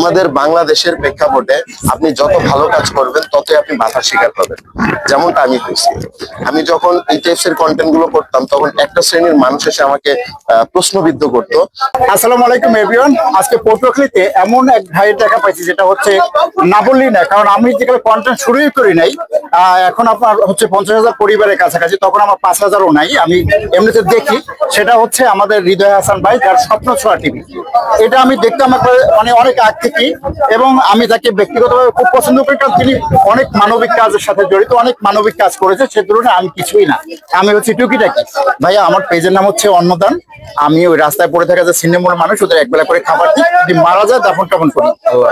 আমাদের বাংলাদেশের প্রেক্ষাপটে আপনি যত ভালো কাজ করবেন ততই আপনি বাধার শিকার হবেন, যেমনটা আমি হয়েছি। আমি যখন এই টাইপসের কন্টেন্ট গুলো করতাম তখন একটা শ্রেণীর মানুষ এসে আমাকে প্রশ্নবিদ্ধ করতো। আসসালামু আলাইকুম এভরিওয়ান। আজকে পটুয়াখালীতে এমন এক ভাইয়ের দেখা পাইছি যেটা হচ্ছে না বললেই না, কারণ আমি যেখানে কন্টেন্ট শুরুই করি নাই, এখন আপনার হচ্ছে 50,000 পরিবারের কাছাকাছি, তখন আমার 5,000ও নাই। আমি এমনিতে দেখি, সেটা হচ্ছে আমাদের হৃদয় হাসান ভাই, যার স্বপ্ন ছোঁয়া টিভি। এটা আমি দেখতাম মানে অনেক আগ থেকেই, এবং আমি তাকে ব্যক্তিগতভাবে খুব পছন্দ করি, কারণ তিনি অনেক মানবিক কাজের সাথে জড়িত, অনেক মানবিক কাজ করেছে। সে তুলনায় আমি কিছুই না, আমি হচ্ছে টুকিটাকি। ভাইয়া, আমার পেজের নাম হচ্ছে অন্নদান। আমি ওই রাস্তায় পড়ে থাকা যে ছিন্নমূল মানুষ, ওদের একবেলা করে খাবার দিই, যদি মারা যায় দাফন টাফন করি,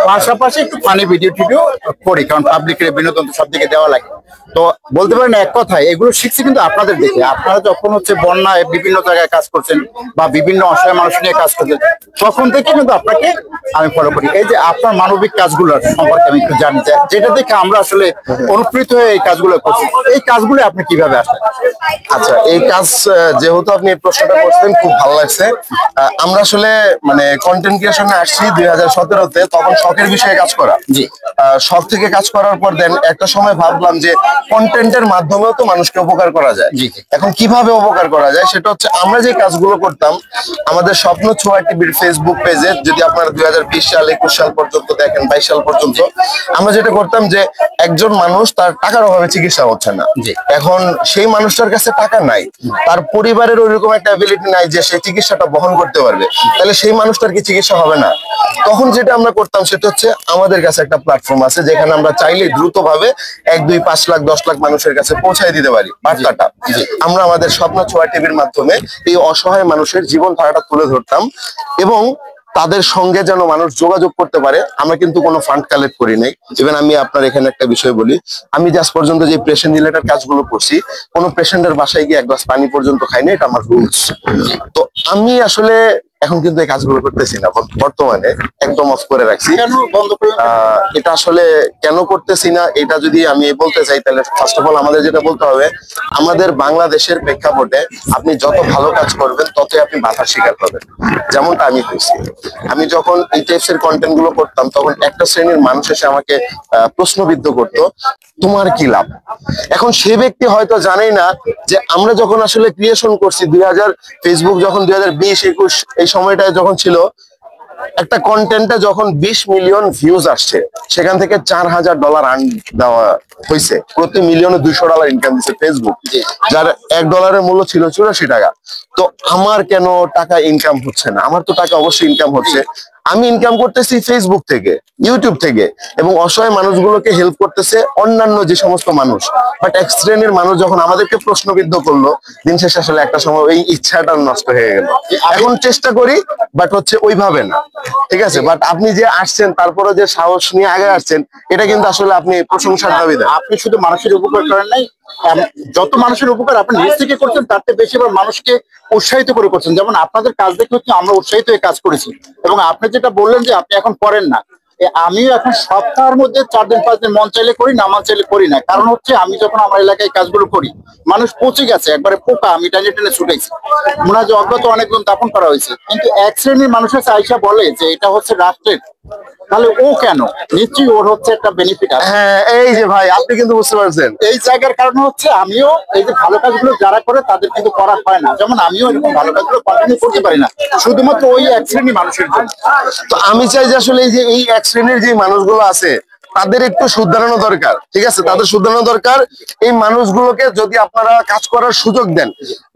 পাশাপাশি একটু ফানি ভিডিও টিডিও করি, কারণ পাবলিকের বিনোদন তো সব দিকে দেওয়া লাগে। তো বলতে পারেন এক কথায় এগুলো শিখছি কিন্তু আপনাদের দেখে। আপনারা যখন হচ্ছে বন্যায় বিভিন্ন জায়গায় কাজ করছেন বা বিভিন্ন অসহায় মানুষ নিয়ে কাজ করছেন, তখন থেকে কিন্তু আপনাকে আমি ফলো করি। এই যে আপনার মানবিক কাজগুলো সম্পর্কে আমি একটু জানি, যেটা দেখে আমরা আসলে অনুপ্রেরিত হয়ে এই কাজগুলো করছি। এই কাজগুলো আপনি কিভাবে আসেন? আচ্ছা, এই কাজ যেহেতু আপনি এই প্রশ্নটা করছেন, খুব ভালো লাগছে। আমরা আসলে মানে কন্টেন্ট ক্রিয়েশনে আসছি 2017-তে, তখন শখের বিষয়ে কাজ করা। জি, শখ থেকে কাজ করার পর দেন একটা সময় ভাবলাম যে কন্টেন্টের মাধ্যমেও তো মানুষকে উপকার করা যায়। এখন কিভাবে উপকার করা যায় সেটা হচ্ছে, আমরা যে কাজগুলো করতাম আমাদের স্বপ্ন ছোঁয়া টিভির ফেসবুক পেজে, যদি আপনারা 2020 সাল 21 সাল পর্যন্ত দেখেন, 22 সাল পর্যন্ত, আমরা যেটা করতাম যে একজন মানুষ তার টাকার অভাবে চিকিৎসা হচ্ছে না, এখন সেই মানুষটার কাছে টাকা নাই, তার পরিবারের ওইরকম একটা অ্যাবিলিটি নাই যে সে চিকিৎসাটা বহন করতে পারবে, তাহলে সেই মানুষটার কি চিকিৎসা হবে না? তখন যেটা আমরা করতাম সেটা হচ্ছে, আমাদের কাছে একটা প্ল্যাটফর্ম আছে যেখানে আমরা চাইলে দ্রুতভাবে 1, 2, 5 লাখ 10 লাখ মানুষের কাছে পৌঁছায় দিতে পারি বার্তাটা। আমরা আমাদের স্বপ্ন ছোঁয়া টিভির মাধ্যমে এই অসহায় মানুষের জীবন ধারাটা তুলে ধরতাম, এবং তাদের সঙ্গে যেন মানুষ যোগাযোগ করতে পারে। আমরা কিন্তু কোনো ফান্ড কালেক্ট করি নাই। ইভেন আমি আপনার এখানে একটা বিষয় বলি, আমি যে আজ পর্যন্ত যে পেশেন্ট রিলেটেড কাজগুলো করছি, কোনো পেশেন্টের বাসায় গিয়ে এক গ্লাস পানি পর্যন্ত খাইনি, এটা আমার রুলস। তো আমি আসলে এখন কিন্তু এই কাজগুলো করতেছি না, বর্তমানে একদম অফ করে রাখছি। এটা আসলে কেন করতেছি না, এটা যদি আমি বলতে চাই, তাহলে ফার্স্ট অফ অল আমাদের যেটা বলতে হবে, আমাদের বাংলাদেশের প্রেক্ষাপটে আপনি যত ভালো কাজ করবেন ততই আপনি বাধার শিকার হবেন, যেমনটা আমি হয়েছি। আমি যখন এই টাইপসের কন্টেন্ট গুলো করতাম তখন একটা শ্রেণীর মানুষ এসে আমাকে প্রশ্নবিদ্ধ করতো, তোমার কি লাভ? এখন সে ব্যক্তি হয়তো জানেই না যে আমরা যখন আসলে ক্রিয়েশন করছি 2000 ফেসবুক যখন 2020-21 এই সময়টায় যখন ছিল, একটা কন্টেন্টে যখন 20 মিলিয়ন ভিউজ আসছে, সেখান থেকে $4,000 আর্ন দেওয়া হয়েছে। প্রতি মিলিয়নে $200 ইনকাম দিচ্ছে ফেসবুক, যার $1 মূল্য ছিল 84 টাকা। তো আমার কেন টাকা ইনকাম হচ্ছে না? আমার তো টাকা অবশ্যই ইনকাম হচ্ছে। আমি ইনকাম করতেছি ফেসবুক থেকে, ইউটিউব থেকে, এবং অসহায় মানুষগুলোকে হেল্প করতেছে অন্যান্য যে সমস্ত মানুষ। বাট এক শ্রেণীর মানুষ যখন আমাদেরকে প্রশ্নবিদ্ধ করলো, দিন শেষে আসলে একটা সময় এই ইচ্ছাটা নষ্ট হয়ে গেল। এখন চেষ্টা করি, বাট হচ্ছে ওইভাবে না, ঠিক আছে? বাট আপনি যে আসছেন, তারপরে যে সাহস নিয়ে আগে আসছেন, এটা কিন্তু আসলে আপনি প্রশংসার দাবিদার। আপনি শুধু মানুষের উপকার করেন নাই, যত মানুষের উপকার আপনি নিজ থেকে করছেন, তার থেকে বেশিবার মানুষকে উৎসাহিত করে করছেন। যেমন আপনাদের কাজ দেখে হচ্ছে আমরা উৎসাহিত হয়ে কাজ করেছি। এবং আপনি যেটা বললেন যে আপনি এখন করেন না, আমিও এখন সপ্তাহের মধ্যে 4 দিন 5 দিন মন চাইলে করি, না মন চাইলে করি না। কারণ হচ্ছে আমি যখন আমার এলাকায় কাজগুলো করি, মানুষ পচে গেছে, একবারে পোকা, আমি টেনে টেনে ছুটাইছি, মনে হয় যে অজ্ঞাত অনেকজন দাপন করা হয়েছে। কিন্তু এক শ্রেণীর মানুষ আছে আইসা বলে যে এটা হচ্ছে রাষ্ট্রের, তাহলে ও কেন? নিশ্চয়ই ওর হচ্ছে একটা বেনিফিট আছে। হ্যাঁ, এই যে ভাই, আপনি কিন্তু বুঝতে পারছেন এই জায়গার কারণে হচ্ছে আমিও এই যে ভালো কাজগুলো যারা করে তাদের কিন্তু করা হয় না, যেমন আমিও এরকম ভালো কাজগুলো কন্টিনিউ করতে পারি না, শুধুমাত্র ওই এক শ্রেণীর মানুষের জন্য। তো আমি চাই যে আসলে এই যে এই এক শ্রেণীর যে মানুষগুলো আছে, তাদের একটু শুধরানো দরকার, ঠিক আছে? তাদের শুধরানো দরকার। এই মানুষগুলোকে যদি আপনারা কাজ করার সুযোগ দেন,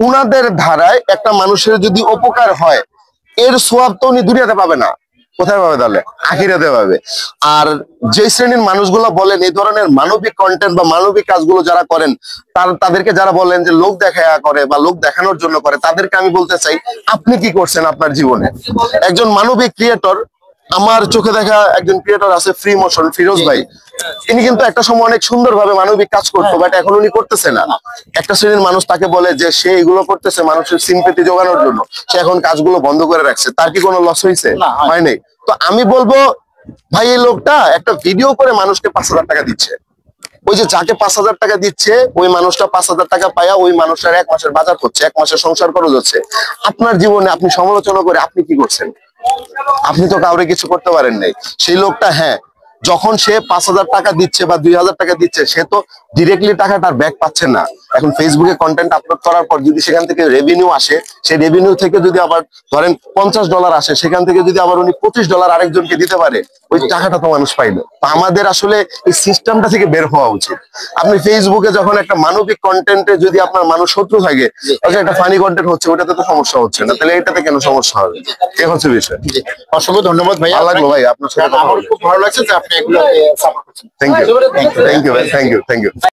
উনাদের ধারায় একটা মানুষের যদি উপকার হয়, এর সোয়াব তো উনি দুনিয়াতে পাবে না, কোথায় পাবে? তাহলে আখিরাতে পাবে। আর যে শ্রেণীর মানুষগুলো বলেন এই ধরনের মানবিক কন্টেন্ট বা মানবিক কাজগুলো যারা করেন, তাদেরকে যারা বলেন যে লোক দেখায়া করে বা লোক দেখানোর জন্য করে, তাদেরকে আমি বলতে চাই, আপনি কি করছেন আপনার জীবনে? একজন মানবিক ক্রিয়েটর, আমার চোখে দেখা একজন ক্রিয়েটর আছে ফ্রি মোশন, ফিরোজ ভাই, তিনি কিন্তু একটা সময় অনেক সুন্দরভাবে মানবিক কাজ করতো, বাট এখন উনি করতেছে না। একটা শ্রেণীর মানুষ তাকে বলে যে সে এগুলো করতেছে মানুষের সিম্পেথি জোগানোর জন্য, সে এখন কাজগুলো বন্ধ করে রাখছে। তার কি কোনো লস হয়েছে? হয়নি। তো আমি বলবো, ভাই এই লোকটা একটা ভিডিও করে মানুষকে 5,000 টাকা দিচ্ছে, ওই যে যাকে 5,000 টাকা দিচ্ছে ওই মানুষটা 5,000 টাকা পায়া ওই মানুষটার 1 মাসের বাজার হচ্ছে, 1 মাসের সংসার খরচ হচ্ছে। আপনার জীবনে আপনি সমালোচনা করে আপনি কি করছেন? আপনি তো কাউরে কিছু করতে পারেন নাই। সেই লোকটা হ্যাঁ যখন সে 5,000 টাকা দিচ্ছে বা 2,000 টাকা দিচ্ছে, সে তো ডিরেক্টলি টাকা তার ব্যাক পাচ্ছে না। এখন ফেসবুকে কন্টেন্ট আপলোড করার পর যদি সেখান থেকে রেভিনিউ আসে, সেই রেভিনিউ থেকে যদি আবার ধরেন $50 আসে, সেখান থেকে যদি আবার উনি $25 আরেকজনকে দিতে পারে, ওই টাকাটা তো মানুষ পাইলো। তো আমাদের আসলে এই সিস্টেমটা থেকে বের হওয়া উচিত। আপনি ফেসবুকে যখন একটা মানবিক কন্টেন্টে যদি আপনার মানুষ শত্রু থাকে, আচ্ছা একটা ফানি কন্টেন্ট হচ্ছে, ওটাতে তো সমস্যা হচ্ছে না, তাহলে এটাতে কেন সমস্যা হবে? এই হচ্ছে বিষয়। অসংখ্য ধন্যবাদ ভাইয়া। ভালো লাগলো ভাই আপনার সাথে কথা আমার বলে। খুব ভালো লাগছে যে আপনি এগুলোকে সাপোর্ট করছেন। থ্যাংক ইউ, থ্যাংক ইউ ভাই, থ্যাংক ইউ।